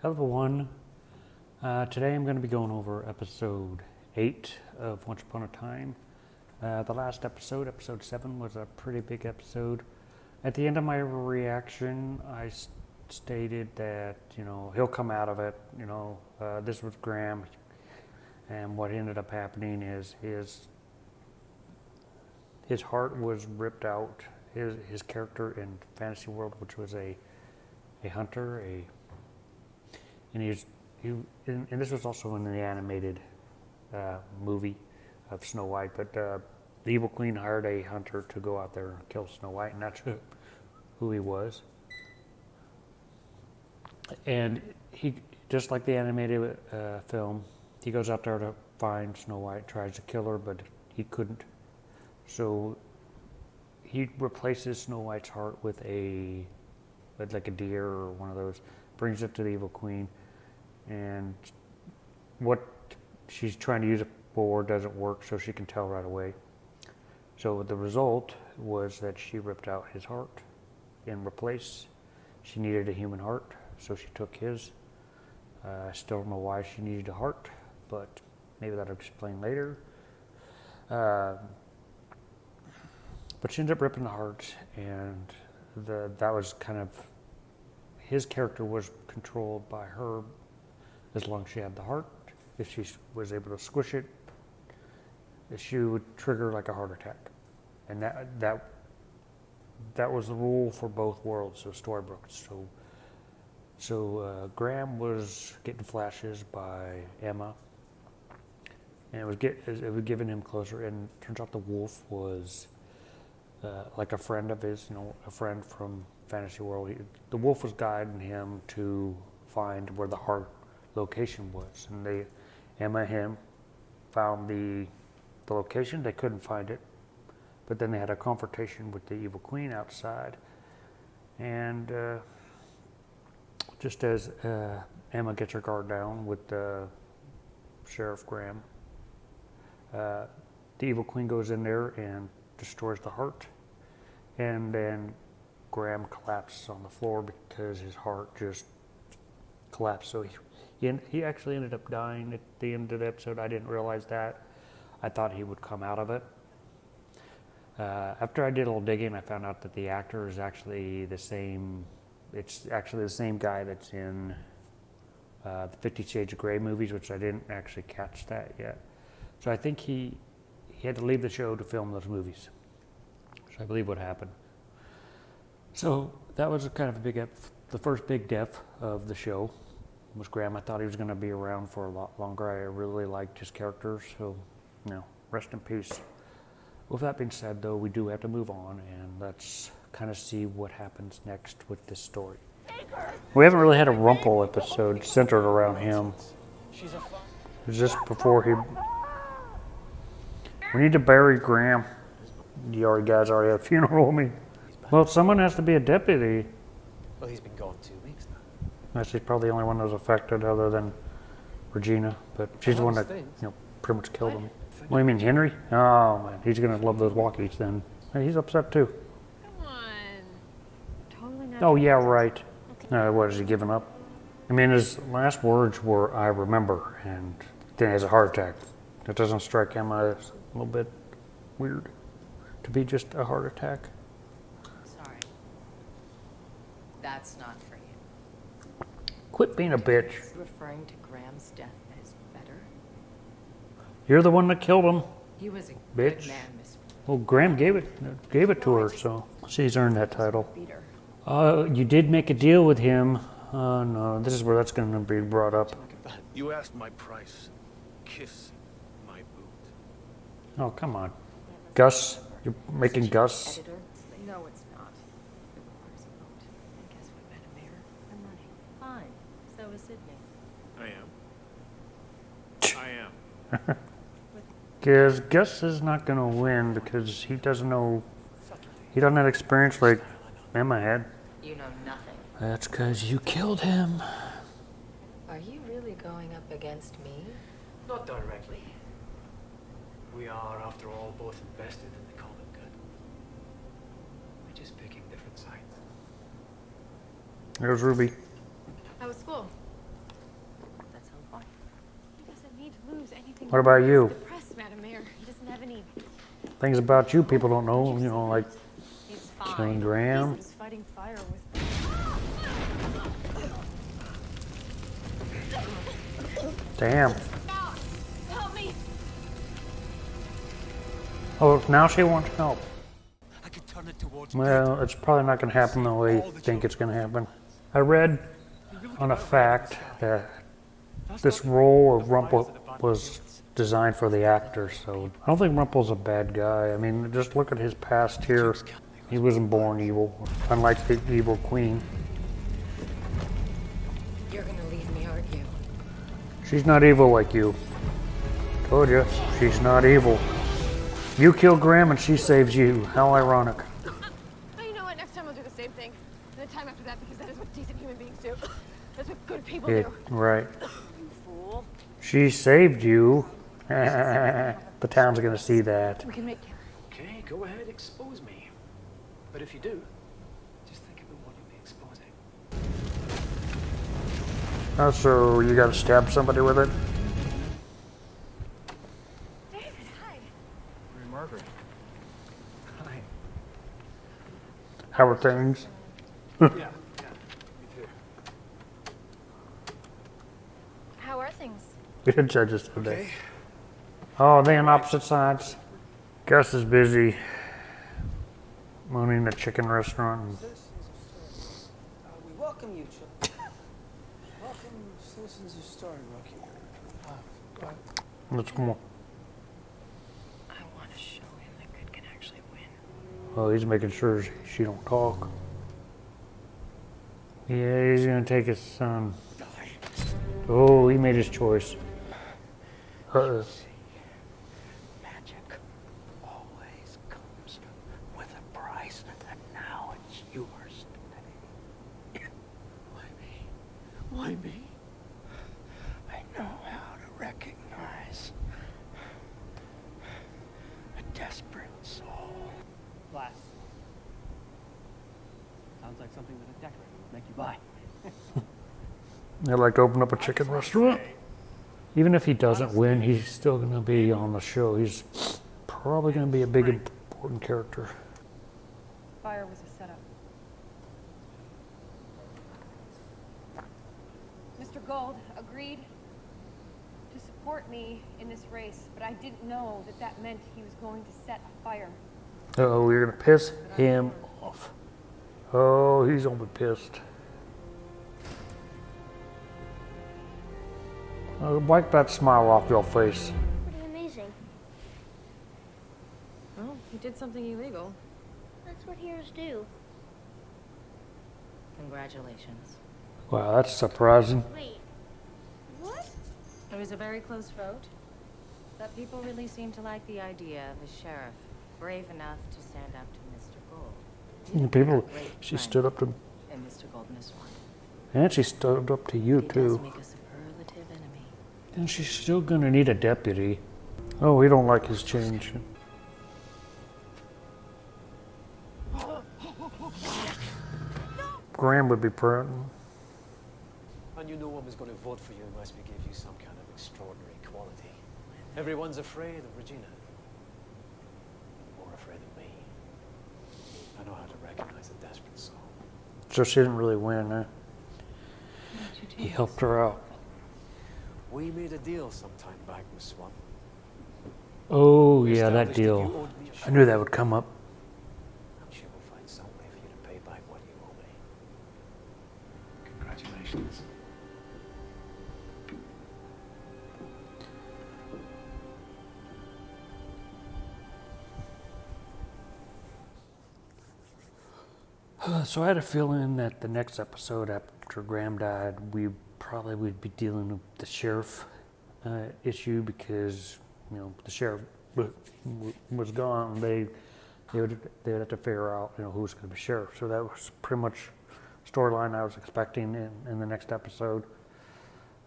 Hello everyone. Today I'm going to be going over episode 8 of Once Upon a Time. The last episode, episode 7, was a pretty big episode. At the end of my reaction, I stated that, he'll come out of it. This was Graham, and what ended up happening is his heart was ripped out. His character in Fantasy World, which was a hunter, and this was also in the animated movie of Snow White. But the evil queen hired a hunter to go out there and kill Snow White, and that's who he was. And he, just like the animated film, he goes out there to find Snow White, tries to kill her, but he couldn't. So he replaces Snow White's heart with like a deer or one of those, brings it to the evil queen, and what she's trying to use it for doesn't work, so she can tell right away. So the result was that she ripped out his heart. In replace, she needed a human heart, so she took his. I still don't know why she needed a heart, but maybe that'll explain later. But she ended up ripping the heart, and that was kind of, his character was controlled by her as long as she had the heart. If she was able to squish it, she would trigger like a heart attack. And that was the rule for both worlds of Storybrooke. So Graham was getting flashes by Emma, and it was giving him closer. And it turns out the wolf was like a friend of his, a friend from Fantasy World. The wolf was guiding him to find where the heart location was, and Emma and him found the location. They couldn't find it, but then they had a confrontation with the evil queen outside, and just as Emma gets her guard down with Sheriff Graham, the evil queen goes in there and destroys the heart, and then Graham collapses on the floor because his heart just collapsed. So he actually ended up dying at the end of the episode. I didn't realize that. I thought he would come out of it. After I did a little digging, I found out that the actor is actually the same. It's actually the same guy that's in the 50 Shades of Grey movies, which I didn't actually catch that yet. So I think he had to leave the show to film those movies. So I believe what happened. So that was kind of the first big death of the show was Graham. I thought he was going to be around for a lot longer. I really liked his character, so rest in peace. With that being said, though, we do have to move on, and let's kind of see what happens next with this story. We haven't really had a Rumple episode centered around him. Is this before he... We need to bury Graham. You guys already had a funeral. Well, someone has to be a deputy. Well, he's been gone 2 weeks now. She's probably the only one that was affected other than Regina, but she's the one that pretty much killed him. What do you mean, Henry? Oh man, he's gonna love those walkies then. Hey, he's upset too. Come on. Totally not. Oh yeah, right. What, is he giving up? I mean, his last words were, "I remember," and then he has a heart attack. That doesn't strike Emma as a little bit weird to be just a heart attack. Sorry. That's not for you. Quit being a bitch. Referring to Graham's death as better? You're the one that killed him, He was a bitch. good man, Miss. Well, Graham gave it to her, so she's earned that title. Peter. You did make a deal with him. No, this is where that's going to be brought up. You asked my price. Kiss my boot. Oh, come on. Gus? You're making Gus? Editor? No, it's not. It requires a vote. And guess what, Madam Mayor? I'm running. Fine. So is Sydney. I am. Because Gus is not going to win because he doesn't have experience like Emma had. You know nothing. That's because you killed him. Are you really going up against me? Not directly. We are, after all, both invested in the common good. We're just picking different sides. There's Ruby. How was school? need to lose anything. What about you? He's depressed, Madam Mayor. He doesn't have any. Things about you people don't know, you know, like He's killing fine. Graham. He's fighting fire with. Damn. Help me! Oh, now she wants help. I can turn it towards Well, it's probably not going to happen the way you think it's going to happen. I read on a fact that this role of Rumple was designed for the actor, so I don't think Rumple's a bad guy. I mean, just look at his past here. He wasn't born evil, unlike the evil queen. You're gonna leave me, aren't you? She's not evil like you. Told you, she's not evil. You kill Graham and she saves you. How ironic. Oh, you know what? Next time I'll do the same thing. And the time after that, because that is what decent human beings do. That's what good people Yeah, do. right. You fool. She saved you. The town's gonna see that. We can make. Okay, go ahead, expose me. But if you do, just think about what you'll be exposing. Oh, so you gotta stab somebody with it? David, hi. Margaret. Hi. How are things? Yeah, me too. How are things? Good judges today. Oh, they on opposite sides. Gus is busy owning a chicken restaurant. We welcome you, children. Welcome, citizens of Storybrooke. Let's come on. I want to show him that good can actually win. Oh, he's making sure she don't talk. Yeah, he's gonna take his son. Oh, he made his choice. Magic always comes with a price, and now it's yours today. Why me? Why me? I know how to recognize a desperate soul. Glass. Sounds like something that a decorator would make you buy. They like open up a chicken restaurant. Even if he doesn't win, he's still gonna be on the show. He's probably gonna be a big important character. Fire was a setup. Mr. Gold agreed to support me in this race, but I didn't know that that meant he was going to set a fire. Oh, you're gonna piss him off. Oh, he's gonna be pissed. Wipe that smile off your face. Pretty amazing. Oh, he did something illegal. That's what heroes do. Congratulations. Wow, that's surprising. Wait. What? It was a very close vote, but people really seem to like the idea of a sheriff brave enough to stand up to Mr. Gold. People, she stood up to, And Mr. Gold missed one. and she stood up to you He does too. make a superlative enemy. And she's still gonna need a deputy. Oh, we don't like his change. Graham would be proud. And you know one was going to vote for you unless we gave you some kind of extraordinary quality. Everyone's afraid of Regina. More afraid of me. I know how to recognize a desperate soul. So she didn't really win, huh? He helped her out. We made a deal some time back, Miss Swan. Oh, We yeah, that established you deal. owed me a I knew that would come up. I'm sure we'll find some way for you to pay back what you owe me. Congratulations. So I had a feeling that the next episode after Graham died, we probably would be dealing with the sheriff issue because, you know, the sheriff was gone. They would have to figure out, you know, who's going to be sheriff. So that was pretty much storyline I was expecting in the next episode.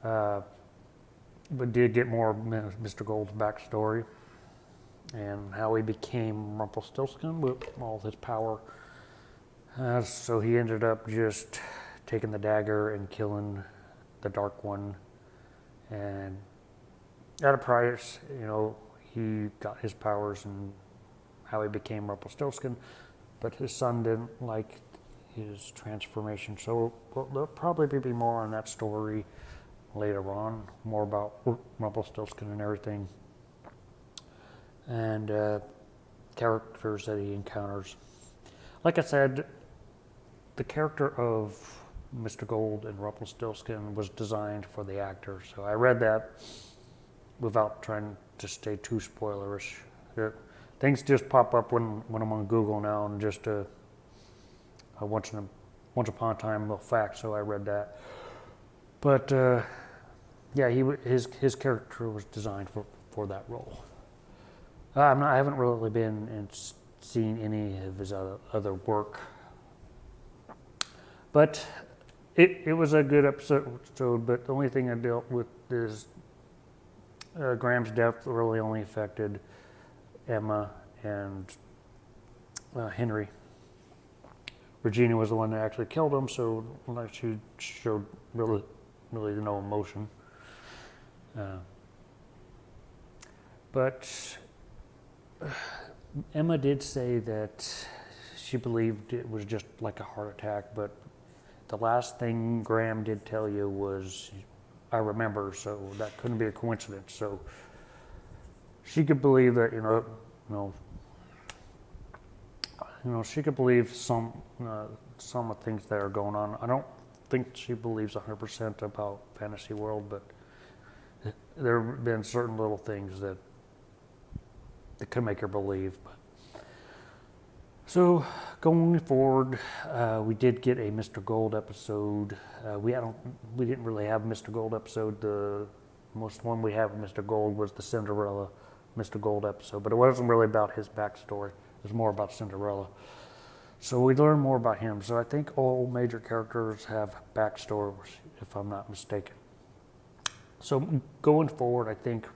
But did get more of Mr. Gold's backstory and how he became Rumpelstiltskin with all his power. So he ended up just taking the dagger and killing the Dark One and at a price, he got his powers and how he became Rumpelstiltskin, but his son didn't like his transformation. So there'll probably be more on that story later on, more about Rumpelstiltskin and everything, and characters that he encounters. Like I said, the character of Mr. Gold and Rumpelstiltskin was designed for the actor, so I read that without trying to stay too spoilerish. Things just pop up when I'm on Google now, and just once upon a time little fact, so I read that. But yeah, his character was designed for that role. I haven't really been and seen any of his other work, but it was a good episode. But the only thing I dealt with is Graham's death really only affected Emma and Henry. Regina was the one that actually killed him, so she showed really no emotion. But Emma did say that she believed it was just like a heart attack, but the last thing Graham did tell you was, I remember, so that couldn't be a coincidence. So she could believe that, she could believe some of things that are going on. I don't think she believes 100% about Fantasy World, but there have been certain little things that could make her believe. So going forward, we did get a Mr. Gold episode. We didn't really have a Mr. Gold episode. The most one we have of Mr. Gold was the Cinderella Mr. Gold episode, but it wasn't really about his backstory. It was more about Cinderella. So we learned more about him. So I think all major characters have backstories, if I'm not mistaken. So going forward, I think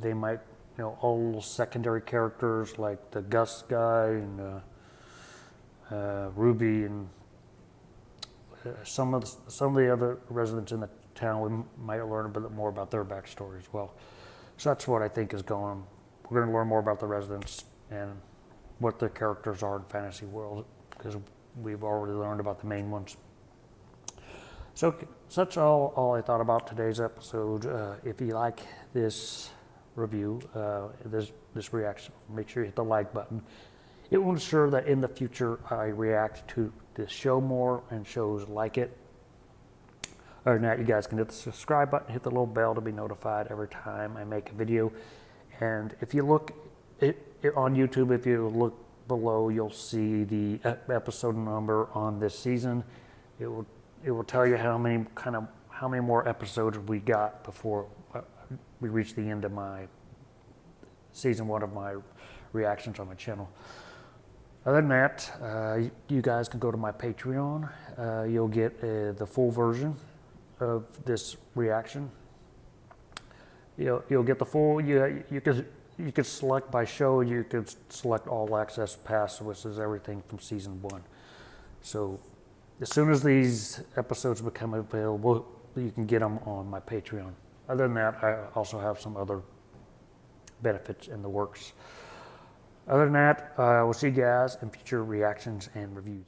they might, all secondary characters like the Gus guy and Ruby and some of the other residents in the town, we might learn a bit more about their backstory as well. So that's what I think is going on. We're going to learn more about the residents and what the characters are in Fantasy World, because we've already learned about the main ones. So that's all I thought about today's episode. If you like this review, this reaction, make sure you hit the like button. It will ensure that in the future I react to this show more and shows like it. Other than that, you guys can hit the subscribe button, hit the little bell to be notified every time I make a video. And if you look on YouTube, if you look below, you'll see the episode number on this season. It will tell you how many more episodes we got before we reach the end of my season 1 of my reactions on my channel. Other than that, you guys can go to my Patreon. You'll get the full version of this reaction. You'll get the full. You could select by show. You could select all access pass, which is everything from season 1. So as soon as these episodes become available, you can get them on my Patreon. Other than that, I also have some other benefits in the works. Other than that, we'll see you guys in future reactions and reviews.